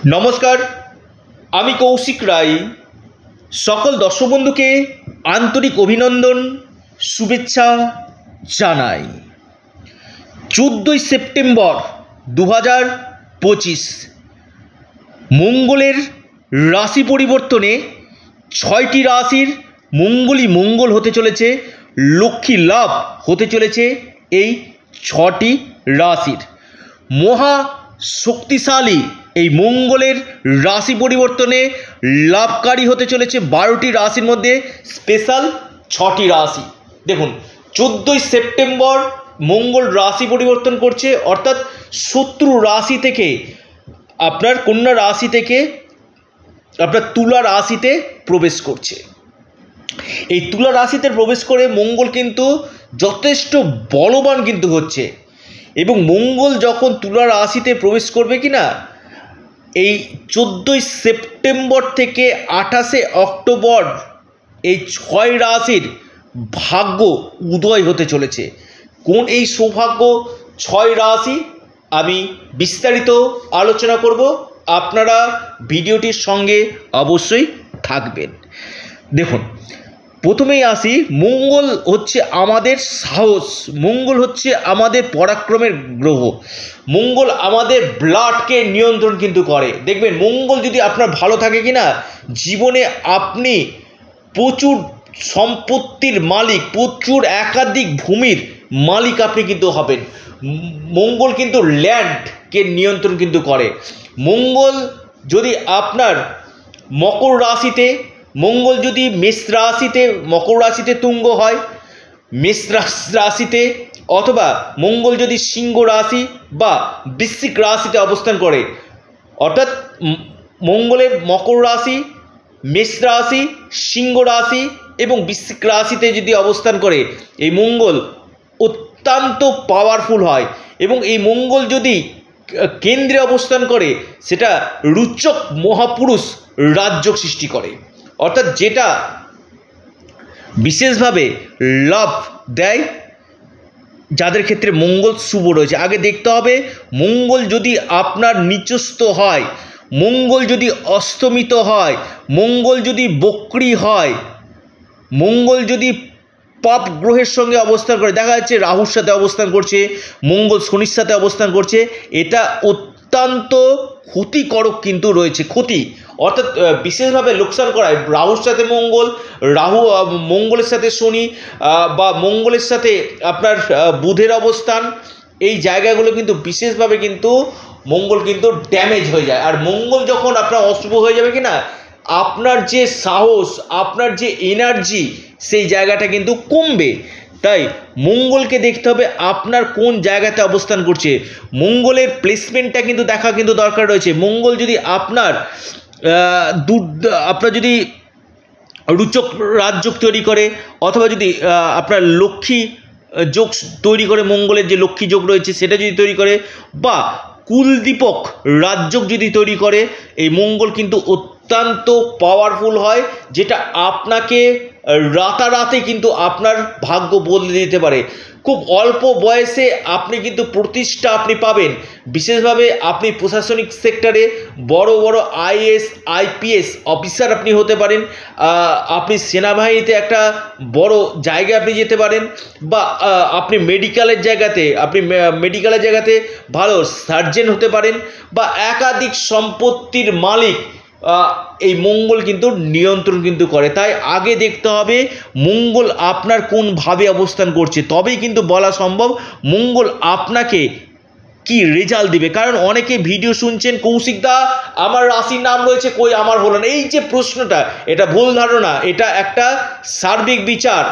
नमस्कार आमी कौशिक राय सकल दर्शक बंधुके आंतरिक अभिनंदन शुभेच्छा जानाई। 14 सेप्टेम्बर 2025 मंगलेर राशि परिवर्तने 6टी राशिर मंगलई मंगल होते चलेছে, लक्ष्मी लाभ होते चलेছে এই 6টি রাশির। মহা শক্তিশালী এই মঙ্গলের রাশি পরিবর্তনে লাভকারী হতে চলেছে 12টি রাশির মধ্যে স্পেশাল 6টি রাশি। দেখুন 14 সেপ্টেম্বর মঙ্গল রাশি পরিবর্তন করছে, অর্থাৎ শত্রু রাশি থেকে আপনার কন্যা রাশি থেকে আপনার তুলা রাশিতে প্রবেশ করছে। এই তুলা রাশিতে প্রবেশ করে মঙ্গল কিন্তু যথেষ্ট বলবান কিন্তু হচ্ছে, এবং মঙ্গল যখন তুলা রাশিতে প্রবেশ করবে কিনা এই 14 সেপ্টেম্বর থেকে 28 অক্টোবর এই 6 রাশির ভাগ্য উদয় হতে চলেছে। কোন এই সৌভাগ্য 6 রাশি আমি বিস্তারিত আলোচনা করব, আপনারা ভিডিওটির সঙ্গে অবশ্যই থাকবেন। দেখুন প্রথমেই আসি, মঙ্গল হচ্ছে আমাদের সাহস, মঙ্গল হচ্ছে আমাদের পরাক্রমের গ্রহ, মঙ্গল আমাদের ব্লাডকে নিয়ন্ত্রণ কিন্তু করে। দেখবেন মঙ্গল যদি আপনার ভালো থাকে কিনা জীবনে আপনি প্রচুর সম্পত্তির মালিক, প্রচুর একাধিক ভূমির মালিক আপনি কিন্তু হবেন। মঙ্গল কিন্তু ল্যান্ডকে নিয়ন্ত্রণ কিন্তু করে। মঙ্গল যদি আপনার মকর রাশিতে, মঙ্গল যদি মেষ রাশিতে, মকর রাশিতে তুঙ্গ হয়, মেষ রাশিতে, অথবা মঙ্গল যদি সিংহ রাশি বা বৃশ্চিক রাশিতে অবস্থান করে, অর্থাৎ মঙ্গলের মকর রাশি, মেষ রাশি, সিংহ রাশি এবং বৃশ্চিক রাশিতে যদি অবস্থান করে এই মঙ্গল অত্যন্ত পাওয়ারফুল হয়। এবং এই মঙ্গল যদি কেন্দ্রে অবস্থান করে সেটা রুচক মহাপুরুষ রাজযোগ সৃষ্টি করে, অর্থাৎ যেটা বিশেষভাবে লাভ দেয় যাদের ক্ষেত্রে মঙ্গল শুভ রয়েছে। আগে দেখতে হবে মঙ্গল যদি আপনার নিচস্থ হয়, মঙ্গল যদি অস্তমিত হয়, মঙ্গল যদি বক্রী হয়, মঙ্গল যদি পাপ গ্রহের সঙ্গে অবস্থান করে, দেখা যাচ্ছে রাহুর সাথে অবস্থান করছে, মঙ্গল শনির সাথে অবস্থান করছে, এটা অত্যন্ত ক্ষতিকারক কিন্তু রয়েছে। ক্ষতি অর্থাৎ বিশেষভাবে লোকসান করায়। রাহুর সাথে মঙ্গল, মঙ্গলের সাথে শনি বা মঙ্গলের সাথে আপনার বুধের অবস্থান, এই জায়গাগুলো কিন্তু বিশেষভাবে কিন্তু মঙ্গল কিন্তু ড্যামেজ হয়ে যায়। আর মঙ্গল যখন আপনার অশুভ হয়ে যাবে কিনা আপনার যে সাহস, আপনার যে এনার্জি, সেই জায়গাটা কিন্তু কমবে। তাই মঙ্গলকে দেখতে হবে আপনার কোন জায়গাতে অবস্থান করছে, মঙ্গলের প্লেসমেন্টটা কিন্তু দেখা কিন্তু দরকার রয়েছে। মঙ্গল যদি আপনার যদি রুচক রাজযোগ তৈরি করে, অথবা যদি আপনার লক্ষ্মী যোগ তৈরি করে, মঙ্গলের যে লক্ষ্মী যোগ রয়েছে সেটা যদি তৈরি করে, বা কুলদীপক রাজযোগ যদি তৈরি করে, এই মঙ্গল কিন্তু অত্যন্ত পাওয়ারফুল হয়, যেটা আপনাকে রাতারাতি কিন্তু আপনার ভাগ্য বদলে দিতে পারে। খুব অল্প বয়সে আপনি কিন্তু প্রতিষ্ঠা আপনি পাবেন। বিশেষভাবে আপনি প্রশাসনিক সেক্টরে বড় বড় আইএএস আইপিএস অফিসার আপনি হতে পারেন, আপনি সেনাবাহিনীতে একটা বড় জায়গায় আপনি যেতে পারেন, বা আপনি মেডিকেলের জায়গাতে ভালো সার্জন হতে পারেন, বা একাধিক সম্পত্তির মালিক এই মঙ্গল কিন্তু নিয়ন্ত্রণ কিন্তু করে। তাই আগে দেখতে হবে মঙ্গল আপনার কোন ভাবে অবস্থান করছে, তবেই কিন্তু বলা সম্ভব মঙ্গল আপনাকে কি রেজাল্ট দিবে। কারণ অনেকে ভিডিও শুনছেন, কৌশিকদা আমার রাশির নাম রয়েছে কই আমার হলো না, এই যে প্রশ্নটা এটা ভুল ধারণা, এটা একটা সার্বিক বিচার।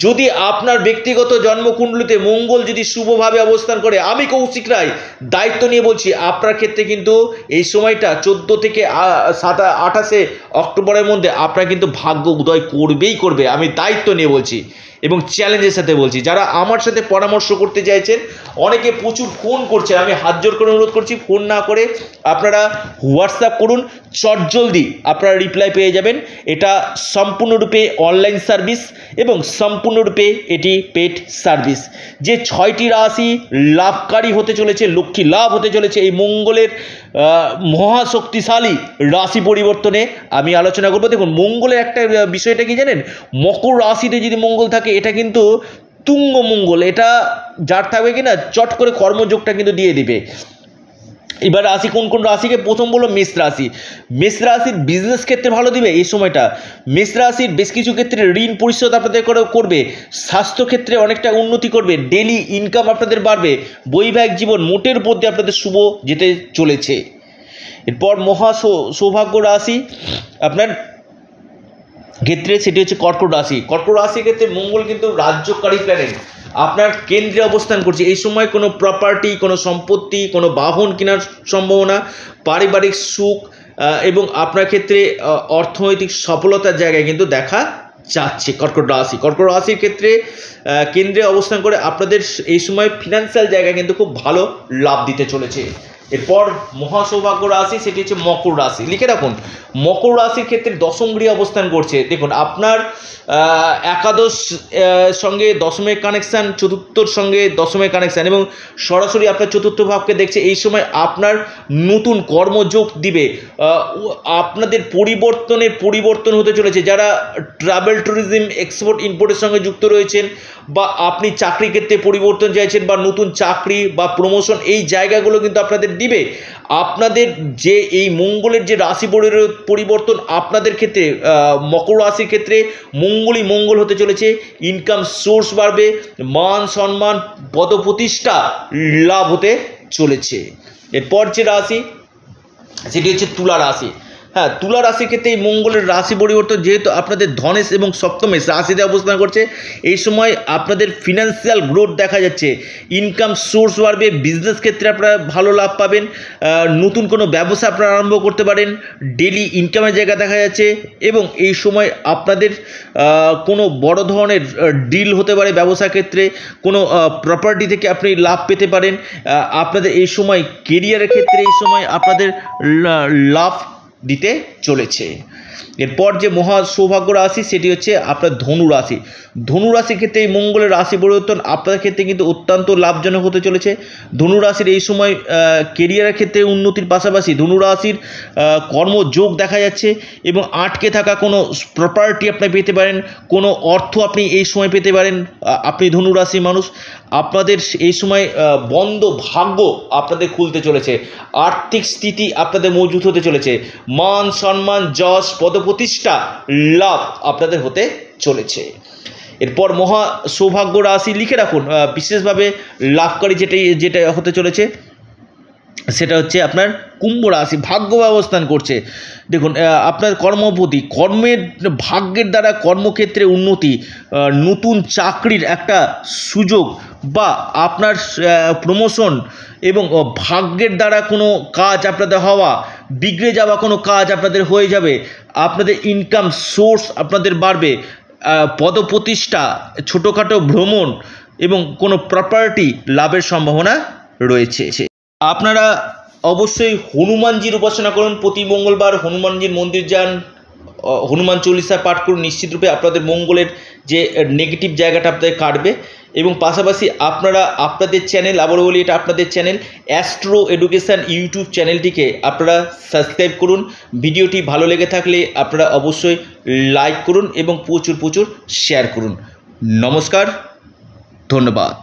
যদি আপনার ব্যক্তিগত জন্মকুণ্ডলিতে মঙ্গল যদি শুভভাবে অবস্থান করে, আমি কৌশিক রায় দায়িত্ব নিয়ে বলছি আপনার ক্ষেত্রে কিন্তু এই সময়টা 14 থেকে 28 অক্টোবরের মধ্যে আপনার কিন্তু ভাগ্য উদয় করবেই করবে, আমি দায়িত্ব নিয়ে বলছি এবং চ্যালেঞ্জের সাথে বলছি। যারা আমার সাথে পরামর্শ করতে চাইছেন, অনেকে প্রচুর ফোন করছেন, আমি হাত জোর করে অনুরোধ করছি ফোন না করে আপনারা হোয়াটসঅ্যাপ করুন। চটজলদি আপনারা রিপ্লাই পেয়ে যাবেন। এটা সম্পূর্ণরূপে অনলাইন সার্ভিস এবং সম্পূর্ণরূপে এটি পেড সার্ভিস। যে 6টি রাশি লাভকারী হতে চলেছে, লক্ষ্মী লাভ হতে চলেছে এই মঙ্গলের মহাশক্তিশালী রাশি পরিবর্তনে আমি আলোচনা করব। দেখুন, মঙ্গলের একটা বিষয়টা কি জানেন, মকর রাশিতে যদি মঙ্গল থাকে এটা কিন্তু তুঙ্গ মঙ্গল, এটা যার থাকবে কিনা চট করে কর্মযোগটা কিন্তু দিয়ে দিবে। এবার রাশি কোন কোন রাশিকে, প্রথম বলবো মেষ রাশি। মেষ রাশির বিজনেস ক্ষেত্রে ভালো দিবে এই সময়টা। মেষ রাশির বেশ কিছু ক্ষেত্রে ঋণ পরিশোধ আপনাদের করবে, স্বাস্থ্য ক্ষেত্রে অনেকটা উন্নতি করবে, ডেলি ইনকাম আপনাদের বাড়বে, বৈবাহিক জীবন মোটের উপর দিয়ে আপনাদের শুভ যেতে চলেছে। এরপর মহা সৌভাগ্য রাশি আপনার ক্ষেত্রে সেটি হচ্ছে কর্কট রাশি। কর্কট রাশির ক্ষেত্রে মঙ্গল কিন্তু রাজ্যকারী প্ল্যানেট, আপনার কেন্দ্রে অবস্থান করছে। এই সময় কোনো প্রপার্টি, কোনো সম্পত্তি, কোনো বাহন কেনার সম্ভাবনা, পারিবারিক সুখ এবং আপনার ক্ষেত্রে অর্থনৈতিক সফলতার জায়গায় কিন্তু দেখা যাচ্ছে কর্কট রাশি। কর্কট রাশির ক্ষেত্রে কেন্দ্রে অবস্থান করে আপনাদের এই সময় ফিনান্সিয়াল জায়গায় কিন্তু খুব ভালো লাভ দিতে চলেছে। এরপর মহাসৌভাগ্য রাশি সেটি হচ্ছে মকর রাশি। লিখে রাখুন, মকর রাশির ক্ষেত্রে দশম গৃহে অবস্থান করছে। দেখুন, আপনার একাদশ সঙ্গে দশমের কানেকশান, চতুর্থর সঙ্গে দশমের কানেকশান এবং সরাসরি আপনার চতুর্থ ভাবকে দেখছে। এই সময় আপনার নতুন কর্মযোগ দিবে, আপনাদের পরিবর্তন হতে চলেছে। যারা ট্রাভেল ট্যুরিজম এক্সপোর্ট ইম্পোর্টের সঙ্গে যুক্ত রয়েছেন বা আপনি চাকরি ক্ষেত্রে পরিবর্তন চাইছেন বা নতুন চাকরি বা প্রমোশন, এই জায়গাগুলো কিন্তু আপনাদের দিবে। আপনাদের যে এই মঙ্গলের যে রাশি পরিবর্তন আপনাদের ক্ষেত্রে, মকর রাশির ক্ষেত্রে মঙ্গলই মঙ্গল হতে চলেছে। ইনকাম সোর্স বাড়বে, মান সম্মান পদপ্রতিষ্ঠা লাভ হতে চলেছে। এরপর যে রাশি সেটি হচ্ছে তুলা রাশি। হ্যাঁ, তুলা রাশির ক্ষেত্রে এই মঙ্গলের রাশি পরিবর্তন, যেহেতু আপনাদের ধনেশ এবং সপ্তমেশ রাশিতে অবস্থান করছে, এই সময় আপনাদের ফিনান্সিয়াল গ্রোথ দেখা যাচ্ছে, ইনকাম সোর্স বাড়বে, বিজনেস ক্ষেত্রে আপনারা ভালো লাভ পাবেন, নতুন কোনো ব্যবসা আপনারা আরম্ভ করতে পারেন, ডেলি ইনকামের জায়গা দেখা যাচ্ছে এবং এই সময় আপনাদের কোনো বড় ধরনের ডিল হতে পারে ব্যবসা ক্ষেত্রে, কোনো প্রপার্টি থেকে আপনি লাভ পেতে পারেন। আপনাদের এই সময় কেরিয়ারের ক্ষেত্রে এই সময় আপনাদের লাভ দিতে চলেছে। এরপর যে মহা সৌভাগ্য রাশি সেটি হচ্ছে আপনার ধনু রাশি। ধনু রাশির ক্ষেত্রে এই মঙ্গলের রাশি পরিবর্তন আপনাদের ক্ষেত্রে কিন্তু অত্যন্ত লাভজনক হতে চলেছে। ধনু রাশির এই সময় কেরিয়ারের ক্ষেত্রে উন্নতির পাশাপাশি ধনু রাশির কর্মযোগ দেখা যাচ্ছে এবং আটকে থাকা কোনো প্রপার্টি আপনি পেতে পারেন, কোনো অর্থ আপনি এই সময় পেতে পারেন। আপনি ধনু রাশির মানুষ, আপনাদের এই সময় বন্ধ ভাগ্য আপনাদের খুলতে চলেছে, আর্থিক স্থিতি আপনাদের মজবুত হতে চলেছে, মান সম্মান যশ পদপ্রতিষ্ঠা লাভ আপনাদের হতে চলেছে। এরপর মহা সৌভাগ্য রাশি লিখে রাখুন, বিশেষভাবে লাভকারী যেটা হতে চলেছে সেটা হচ্ছে আপনার কুম্ভ রাশি। ভাগ্য অবস্থান করছে। দেখুন, আপনার কর্মের ভাগ্যের দ্বারা কর্মক্ষেত্রে উন্নতি, নতুন চাকরির একটা সুযোগ বা আপনার প্রমোশন এবং ভাগ্যের দ্বারা কোনো কাজ আপনাদের হওয়া, বিগড়ে যাওয়া কোনো কাজ আপনাদের হয়ে যাবে, আপনাদের ইনকাম সোর্স আপনাদের বাড়বে, পদপ্রতিষ্ঠা, ছোটোখাটো ভ্রমণ এবং কোনো প্রপার্টি লাভের সম্ভাবনা রয়েছে। আপনারা অবশ্যই হনুমানজির উপাসনা করুন, প্রতি মঙ্গলবার হনুমানজির মন্দির যান, হনুমান চল্লিশা পাঠ করুন, নিশ্চিতরূপে আপনাদের মঙ্গলের যে নেগেটিভ জায়গাটা আপনাদের কাটবে। এবং পাশাপাশি আপনারা আপনাদের চ্যানেল, আবারও বলি এটা আপনাদের চ্যানেল অ্যাস্ট্রো এডুকেশান ইউটিউব চ্যানেলটিকে আপনারা সাবস্ক্রাইব করুন। ভিডিওটি ভালো লেগে থাকলে আপনারা অবশ্যই লাইক করুন এবং প্রচুর শেয়ার করুন। নমস্কার, ধন্যবাদ।